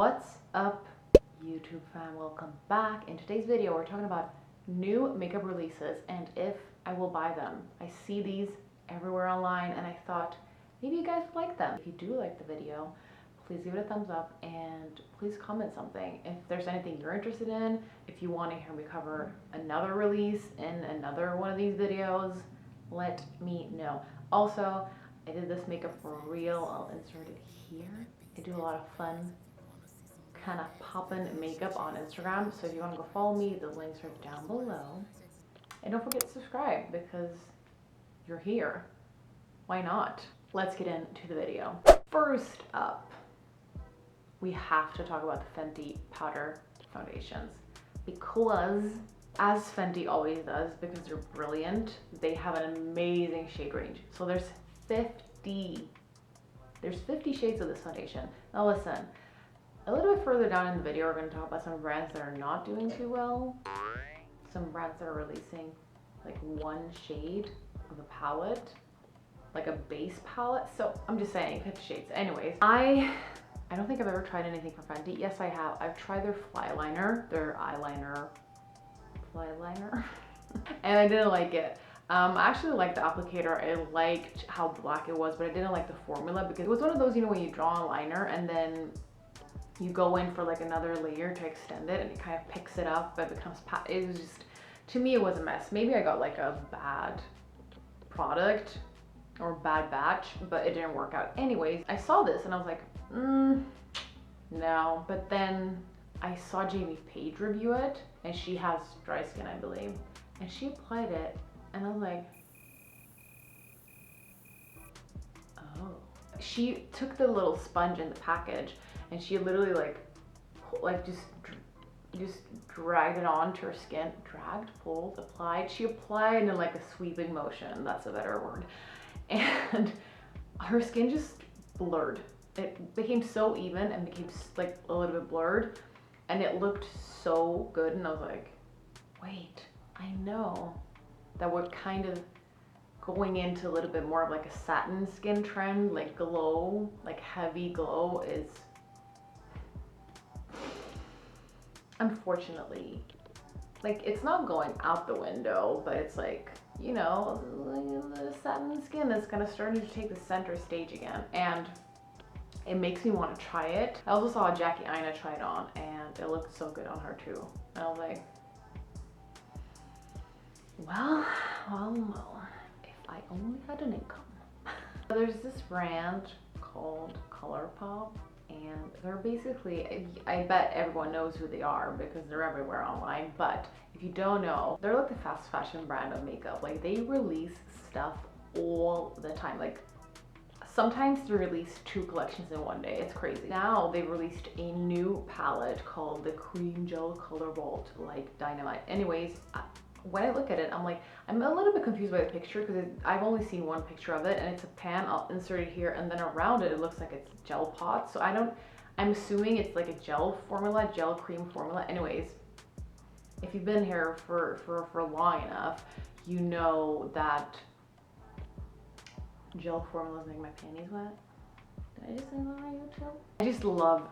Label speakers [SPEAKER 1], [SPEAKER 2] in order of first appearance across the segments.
[SPEAKER 1] What's up, YouTube fam? Welcome back. In today's video we're talking about new makeup releases and if I will buy them. I see these everywhere online and I thought maybe you guys like them. If you do like the video, please give it a thumbs up and please comment something. If there's anything you're interested in, if you want to hear me cover another release in another one of these videos, let me know. Also, I did this makeup for real. I'll insert it here. I do a lot of fun kind of poppin' makeup on Instagram, so if you want to go follow me, the links are down below. And don't forget to subscribe because you're here. Why not? Let's get into the video. First up, we have to talk about the Fenty powder foundations because, as Fenty always does, because they're brilliant, they have an amazing shade range. So there's 50 shades of this foundation. Now listen, a little bit further down in the video, we're going to talk about some brands that are not doing too well. Some brands that are releasing like one shade of a palette, like a base palette. So I'm just saying 50 shades. Anyways, I don't think I've ever tried anything from Fenty. Yes, I have. I've tried their fly liner, their eyeliner, fly liner, and I didn't like it. I actually liked the applicator. I liked how black it was, but I didn't like the formula because it was one of those, you know, when you draw a liner and then you go in for like another layer to extend it and it kind of picks it up but it becomes it was just, to me it was a mess. Maybe I got like a bad product or bad batch, but it didn't work out. Anyways, I saw this and I was like, no. But then I saw Jamie Page review it and she has dry skin, I believe, and she applied it and I was like, oh. She took the little sponge in the package and she literally just dragged it onto her skin. Dragged, pulled, applied. She applied in like a sweeping motion. That's a better word. And her skin just blurred. It became so even and became like a little bit blurred. And it looked so good. And I was like, wait, I know that we're kind of going into a little bit more of like a satin skin trend, like glow, like heavy glow is, unfortunately, like it's not going out the window, but it's like, you know, the satin skin is kind of starting to take the center stage again, and it makes me want to try it. I also saw Jackie Aina try it on and it looked so good on her too. And I was like, well, if I only had an income. There's this brand called Colourpop and they're basically, I bet everyone knows who they are because they're everywhere online, but if you don't know, they're like the fast fashion brand of makeup. Like they release stuff all the time. Like sometimes they release 2 collections in one day. It's crazy. Now they've released a new palette called the Creme Gel Color Vault, like Dynamite. Anyways, when I look at it, I'm like, I'm a little bit confused by the picture because I've only seen one picture of it and it's a pan. I'll insert it here and then around it, it looks like it's gel pot. So I'm assuming it's like a gel formula, gel cream formula. Anyways, if you've been here for long enough, you know that gel formulas make my panties wet. Did I just say that on YouTube? I just love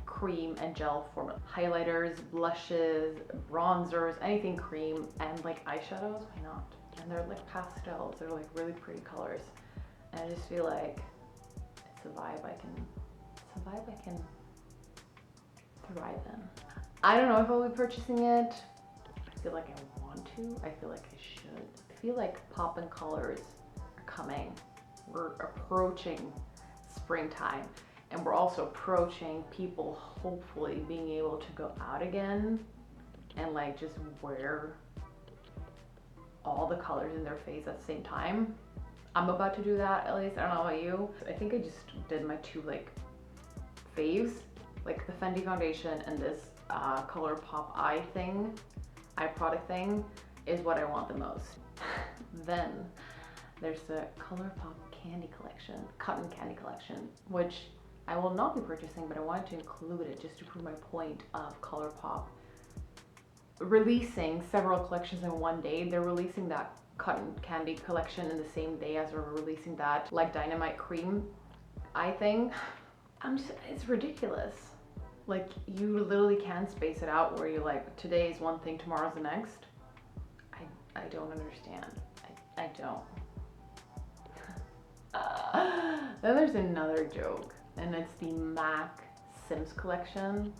[SPEAKER 1] cream and gel formula. Highlighters, blushes, bronzers, anything cream, and like eyeshadows, why not? And they're like pastels, they're like really pretty colors. And I just feel like it's a vibe I can thrive in. I don't know if I'll be purchasing it. I feel like I want to. I feel like I should. I feel like poppin' colors are coming. We're approaching springtime. And we're also approaching people hopefully being able to go out again and like just wear all the colors in their face at the same time. I'm about to do that, at least. I don't know about you. I think I just did my 2 like faves, like the Fenty foundation and this Colourpop eye product thing is what I want the most. Then there's the Colourpop candy collection, cotton candy collection, which I will not be purchasing, but I wanted to include it just to prove my point of Colourpop releasing several collections in one day. They're releasing that cotton candy collection in the same day as they're releasing that like Dynamite cream eye thing. It's ridiculous. Like, you literally can space it out where you're like, today is one thing, tomorrow's the next. I don't understand. I don't. Then there's another joke, and it's the MAC Sims collection.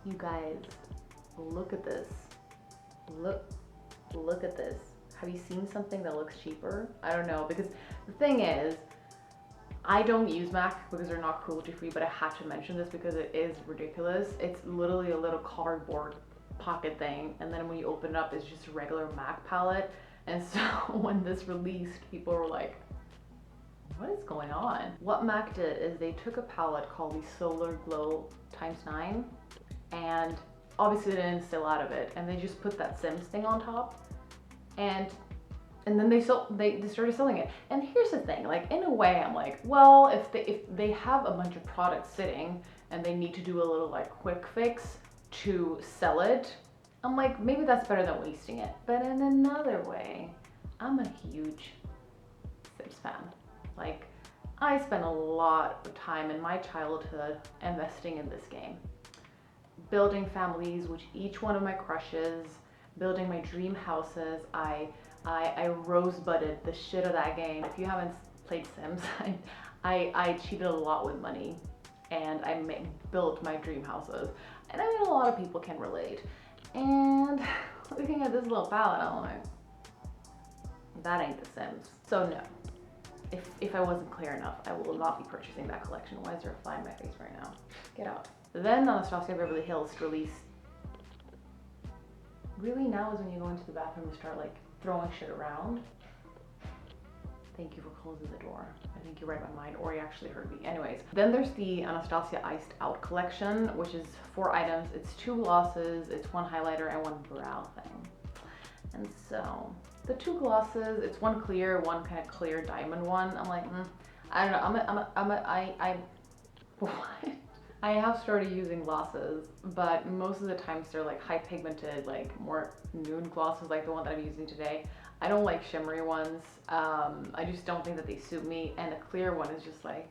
[SPEAKER 1] You guys, look at this. Look at this. Have you seen something that looks cheaper? I don't know, because the thing is, I don't use MAC because they're not cruelty free, but I had to mention this because it is ridiculous. It's literally a little cardboard pocket thing, and then when you open it up, it's just a regular MAC palette. And so when this released, people were like, what is going on? What MAC did is they took a palette called the Solar Glow x9, and obviously they didn't still out of it, and they just put that Sims thing on top, and then they started selling it. And here's the thing, like, in a way I'm like, well, if they have a bunch of products sitting and they need to do a little like quick fix to sell it, I'm like, maybe that's better than wasting it. But in another way, I'm a huge Sims fan. Like, I spent a lot of time in my childhood investing in this game, building families with each one of my crushes, building my dream houses. I rosebudded the shit of that game. If you haven't played Sims, I cheated a lot with money, and I built my dream houses. And I mean, a lot of people can relate. And looking at this little palette, I'm like, that ain't The Sims. So no, if I wasn't clear enough, I will not be purchasing that collection. Why is there a fly in my face right now? Get out. Then Anastasia Beverly Hills released. Really, now is when you go into the bathroom and start like throwing shit around. Thank you for closing the door. I think you read my mind, or you actually heard me. Anyways, then there's the Anastasia Iced Out collection, which is 4 items. It's 2 glosses, it's 1 highlighter, and 1 brow thing. And so the 2 glosses, it's 1 clear, 1 kind of clear diamond one. I'm like, I don't know. What? I have started using glosses, but most of the times they're like high pigmented, like more nude glosses, like the one that I'm using today. I don't like shimmery ones. I just don't think that they suit me, and a clear one is just like,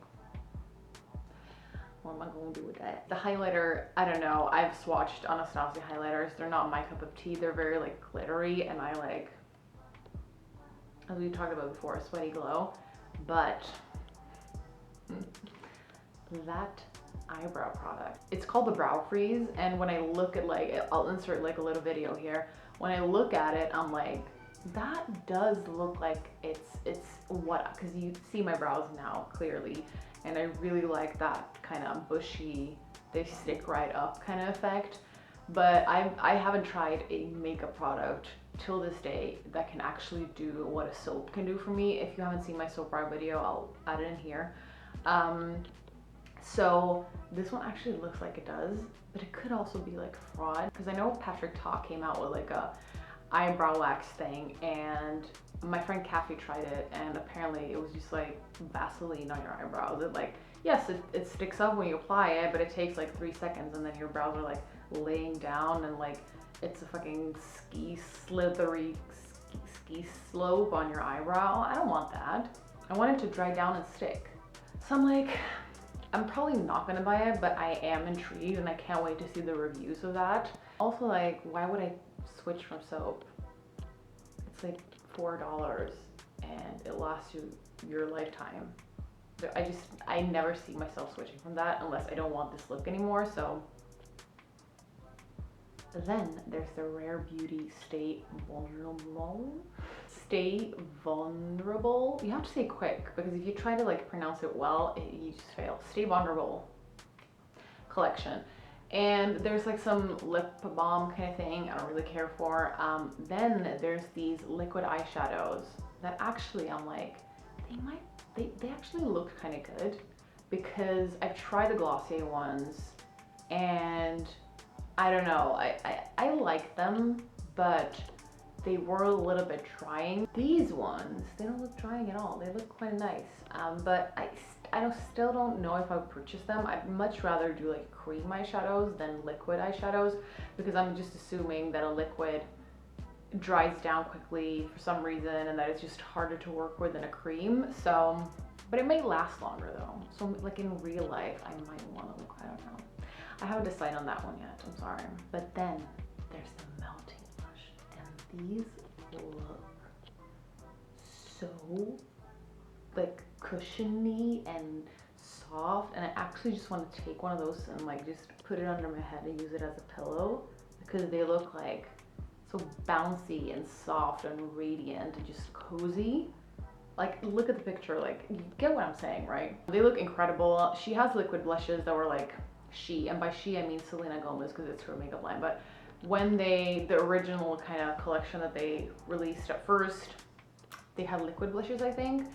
[SPEAKER 1] what am I going to do with that? The highlighter, I don't know. I've swatched Anastasia highlighters. They're not my cup of tea. They're very like glittery, and I like, as we talked about before, a sweaty glow. But that eyebrow product, it's called the Brow Freeze, and when I look at, like, I'll insert like a little video here. When I look at it, I'm like, that does look like it's what, because you see my brows now clearly, and I really like that kind of bushy, they stick right up kind of effect. But I haven't tried a makeup product till this day that can actually do what a soap can do for me. If you haven't seen my soap brow video, I'll add it in here. So this one actually looks like it does, but it could also be like fraud, because I know Patrick Ta came out with like a eyebrow wax thing, and my friend Kathy tried it, and apparently it was just like Vaseline on your eyebrows. It like, yes, it sticks up when you apply it, but it takes like 3 seconds, and then your brows are like laying down, and like it's a fucking ski slope on your eyebrow. I don't want that. I want it to dry down and stick. So I'm like, I'm probably not gonna buy it, but I am intrigued, and I can't wait to see the reviews of that. Also, like, why would I switch from soap? It's like $4 and it lasts you your lifetime. I never see myself switching from that unless I don't want this look anymore. So then there's the Rare Beauty Stay Vulnerable. Stay Vulnerable. You have to say quick, because if you try to like pronounce it well, you just fail. Stay Vulnerable collection. And there's like some lip balm kind of thing I don't really care for. Then there's these liquid eyeshadows that actually I'm like, they actually look kind of good, because I've tried the Glossier ones and I don't know, I like them, but they were a little bit drying. These ones, they don't look drying at all. They look quite nice, but I still don't know if I would purchase them. I'd much rather do like cream eyeshadows than liquid eyeshadows, because I'm just assuming that a liquid dries down quickly for some reason, and that it's just harder to work with than a cream. So, but it may last longer though. So like in real life, I might want to look I haven't decided on that one yet, I'm sorry. But then there's the melting blush, and these look so like cushiony and soft, and I actually just want to take one of those and like just put it under my head and use it as a pillow, because they look like so bouncy and soft and radiant and just cozy. Like, look at the picture, like, you get what I'm saying, right? They look incredible. She has liquid blushes that were like and by she I mean Selena Gomez, because it's her makeup line. But when the original kind of collection that they released at first, they had liquid blushes, I think,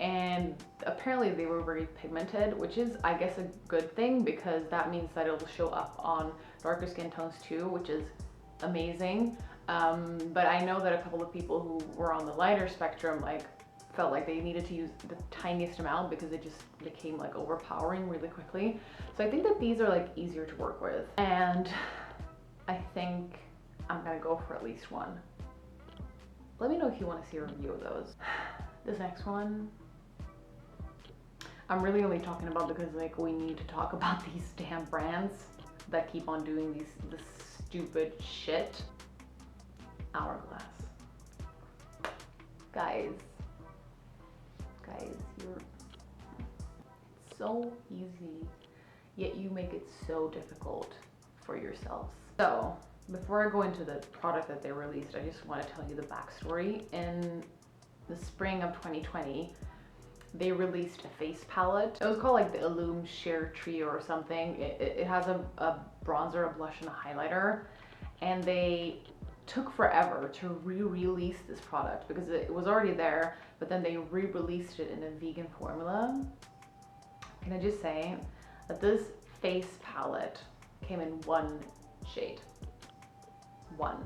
[SPEAKER 1] and apparently they were very pigmented, which is, I guess, a good thing, because that means that it will show up on darker skin tones too, which is amazing. But I know that a couple of people who were on the lighter spectrum like felt like they needed to use the tiniest amount because it just became like overpowering really quickly. So I think that these are like easier to work with, and I think I'm gonna go for at least one. Let me know if you want to see a review of those. This next one, I'm really only talking about because like we need to talk about these damn brands that keep on doing this stupid shit. Hourglass. Guys, you're so easy, yet you make it so difficult for yourselves. So before I go into the product that they released, I just want to tell you the backstory. In the spring of 2020, they released a face palette. It was called like the Illume Sheer Trio or something. It has a bronzer, a blush, and a highlighter, and they took forever to re-release this product because it was already there, but then they re-released it in a vegan formula. Can I just say that this face palette came in one shade. One.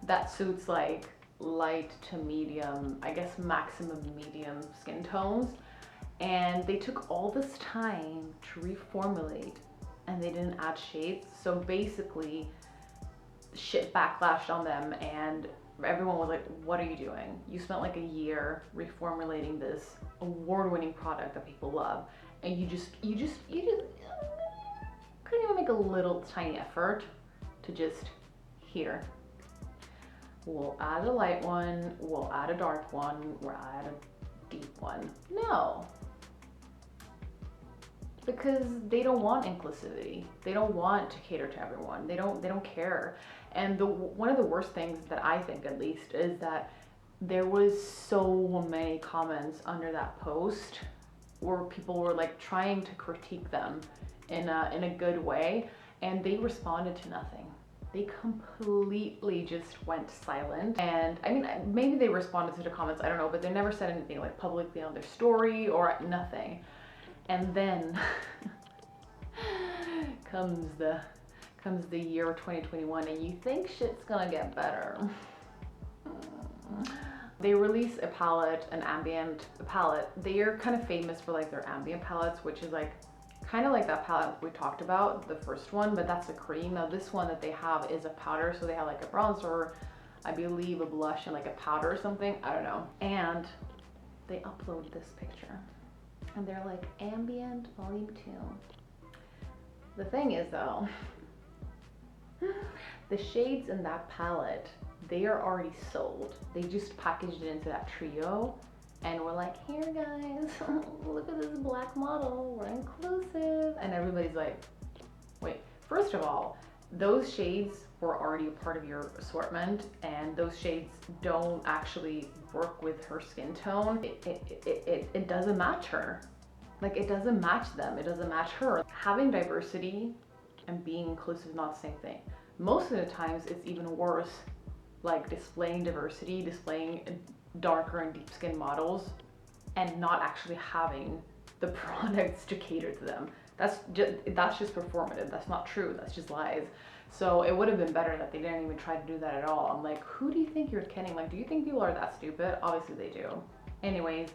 [SPEAKER 1] That suits like light to medium, I guess maximum medium skin tones. And they took all this time to reformulate and they didn't add shades. So basically, shit backlashed on them and everyone was like, what are you doing? You spent like a year reformulating this award-winning product that people love, and you just couldn't even make a little tiny effort to just, here, we'll add a light one, we'll add a dark one, we'll add a deep one. No. Because they don't want inclusivity. They don't want to cater to everyone. They don't care. And one of the worst things that I think, at least, is that there was so many comments under that post where people were like trying to critique them in a good way, and they responded to nothing. They completely just went silent. And I mean, maybe they responded to the comments, I don't know, but they never said anything like publicly on their story or nothing. And then comes the year 2021, and you think shit's gonna get better. They release a palette, an ambient palette. They are kind of famous for like their ambient palettes, which is like kind of like that palette we talked about, the first one, but that's a cream. Now this one that they have is a powder, so they have like a bronzer, I believe a blush, and like a powder or something, I don't know. And they upload this picture. And they're like, Ambient Volume 2. The thing is though, the shades in that palette, they are already sold. They just packaged it into that trio and we're like, here guys, look at this black model, we're inclusive. And everybody's like, wait, first of all, those shades were already a part of your assortment, and those shades don't actually work with her skin tone. It doesn't match her. Like, it doesn't match them, it doesn't match her. Having diversity and being inclusive is not the same thing. Most of the times it's even worse, like displaying diversity, displaying darker and deep skin models, and not actually having the products to cater to them. That's just performative. That's not true. That's just lies. So it would have been better that they didn't even try to do that at all. I'm like, who do you think you're kidding? Like, do you think people are that stupid? Obviously they do. Anyways,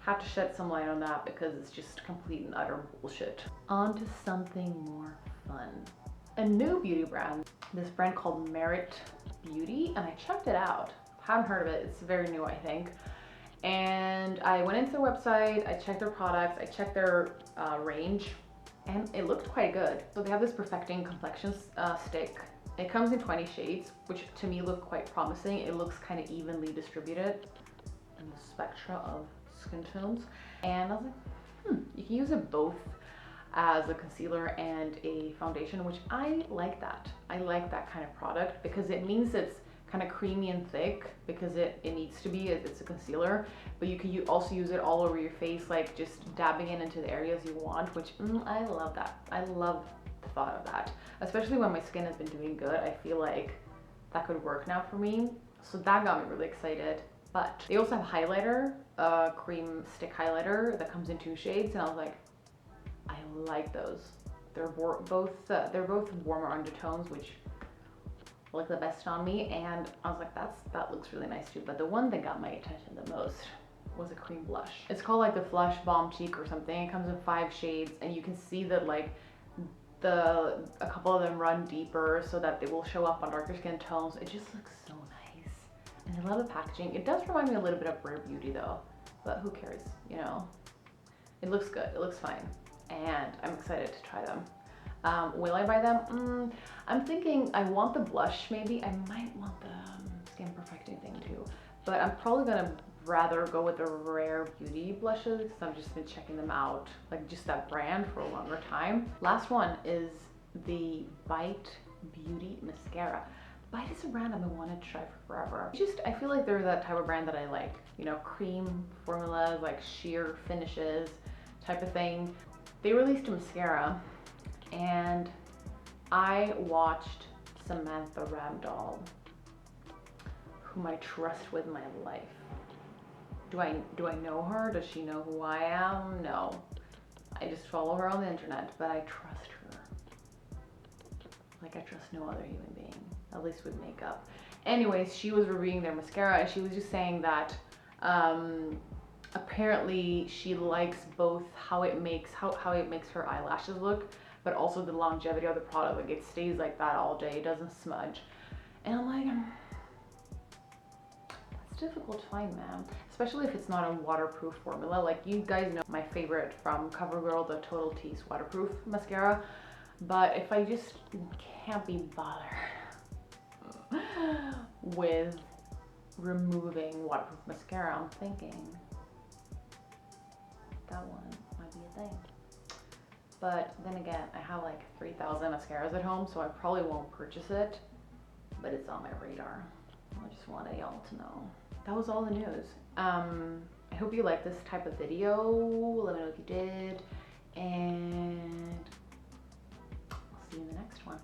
[SPEAKER 1] have to shed some light on that because it's just complete and utter bullshit. On to something more fun. A new beauty brand. This brand called Merit Beauty, and I checked it out. Haven't heard of it. It's very new, I think. And I went into their website, I checked their products, I checked their range, and it looked quite good. So they have this Perfecting Complexion stick. It comes in 20 shades, which to me look quite promising. It looks kind of evenly distributed in the spectra of skin tones. And I was like, you can use it both as a concealer and a foundation, which I like that. I like that kind of product because it means it's kind of creamy and thick because it needs to be, it's a concealer, but you can also use it all over your face, like just dabbing it into the areas you want, which I love that. I love the thought of that, especially when my skin has been doing good. I feel like that could work now for me. So that got me really excited. But they also have highlighter, cream stick highlighter that comes in 2 shades, and I was like, I like those. They're both warmer undertones, which look the best on me, and I was like, that looks really nice too. But the one that got my attention the most was a cream blush. It's called like the Flush Bomb Cheek or something. It comes in 5 shades, and you can see that like a couple of them run deeper so that they will show up on darker skin tones. It just looks so nice, and I love the packaging. It does remind me a little bit of Rare Beauty though, but who cares, you know? It looks good, it looks fine, and I'm excited to try them. Will I buy them? I'm thinking I want the blush maybe. I might want the skin perfecting thing too, but I'm probably gonna rather go with the Rare Beauty blushes because I've just been checking them out, like just that brand, for a longer time. Last one is the Bite Beauty Mascara. Bite is a brand I've been wanting to try for forever. I feel like they're that type of brand that I like, you know, cream formulas, like sheer finishes type of thing. They released a mascara, and I watched Samantha Ragdoll, whom I trust with my life. Do I know her? Does she know who I am? No. I just follow her on the internet, but I trust her. Like I trust no other human being, at least with makeup. Anyways, she was reviewing their mascara, and she was just saying that apparently she likes both how it makes her eyelashes look, but also the longevity of the product. Like it stays like that all day, it doesn't smudge. And I'm like, that's difficult to find, man. Especially if it's not a waterproof formula. Like you guys know my favorite from CoverGirl, the Total Tease waterproof mascara. But if I just can't be bothered with removing waterproof mascara, I'm thinking that one might be a thing. But then again, I have like 3,000 mascaras at home, so I probably won't purchase it, but it's on my radar. I just wanted y'all to know. That was all the news. I hope you liked this type of video. Let me know if you did, and I'll see you in the next one.